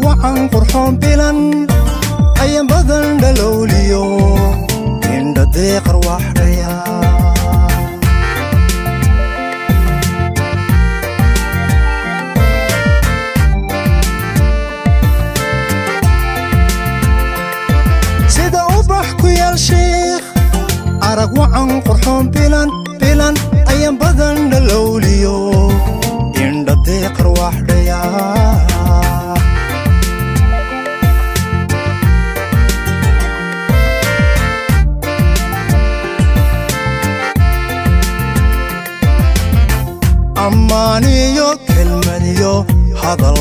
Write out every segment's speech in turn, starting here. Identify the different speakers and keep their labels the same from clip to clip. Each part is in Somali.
Speaker 1: wacan qurxoon bilan ayan badan dhalowliyo indha deeqar waxdhaya sida ubax ku yaal sheekh arag wacan qurxoon bilan ayan badan dhalowliyo indha deeqar waxdhaya ammaaniyo kelmadiyo hadal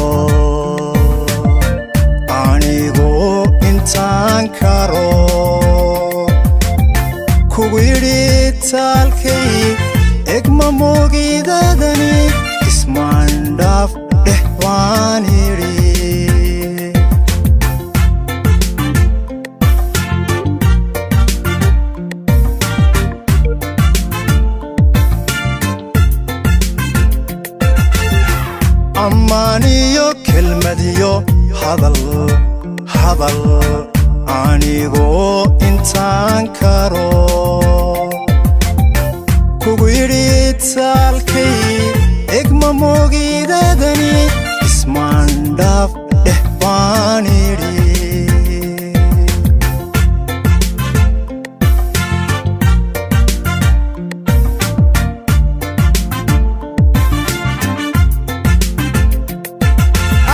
Speaker 1: anigoo intaan karo kugu yidhi taalkay egma moogidadani ismaandhaaf dheh waan yidhi ammaaniyo kelmadiyo hadal anigoo intaan karo kugu yidhi taalkay egma moogidadani ismaandhaaf dheh waan yidhi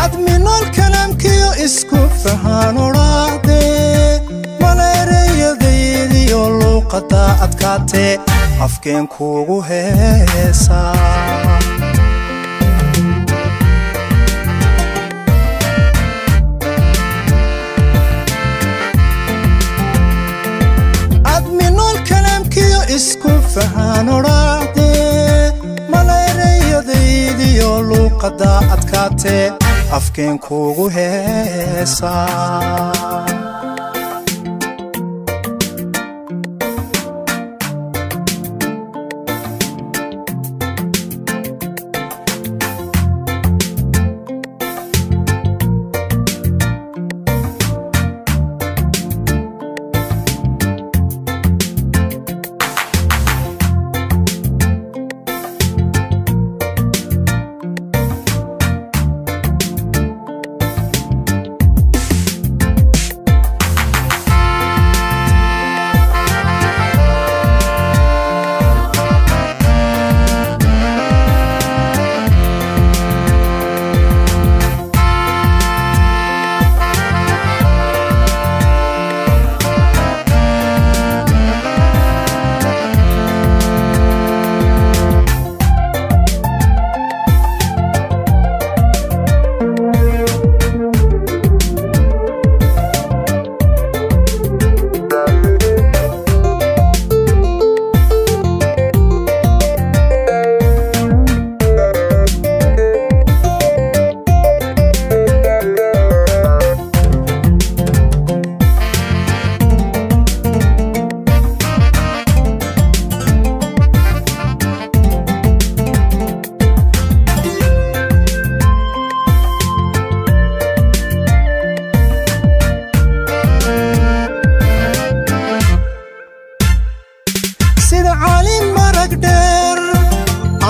Speaker 1: adminol kalamkiyo isku fahaan odhaahde maleereyadaydiyo luuqada adkaatee afkeen kuugu heesaa adminol kalamkiyo isku fahaan odhaahde maleereyadaydiyo luuqada adkaatee afkeen kuugu heesaa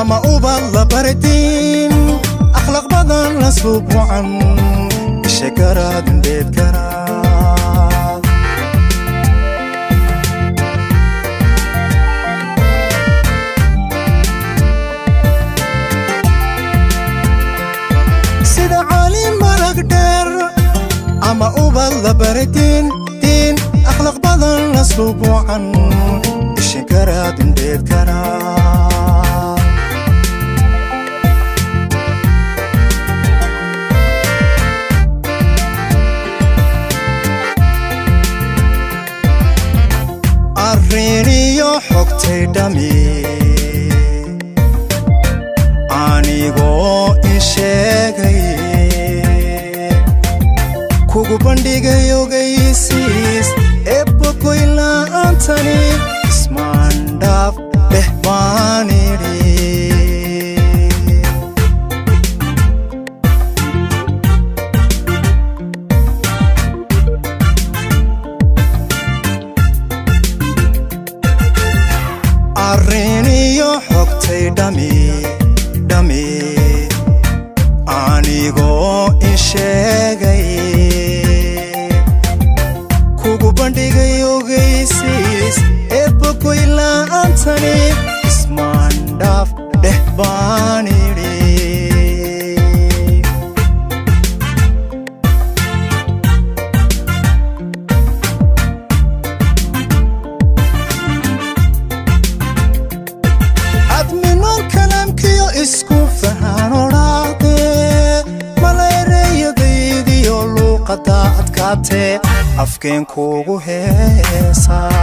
Speaker 1: ama ubad la bardin akhlaaq badan la subucan shakaraad beed karaad sida caalim marag dheer ama ubad la bardin akhlaaq badan la subucan shakaraad beed karaad ariniyo xogtay dhami anigoo sheegay kugu bandhigay ogeysiis eebbogoyla antani ismaandhaaf dheh waan idhi luqada adkaate afkeen kuugu heesaa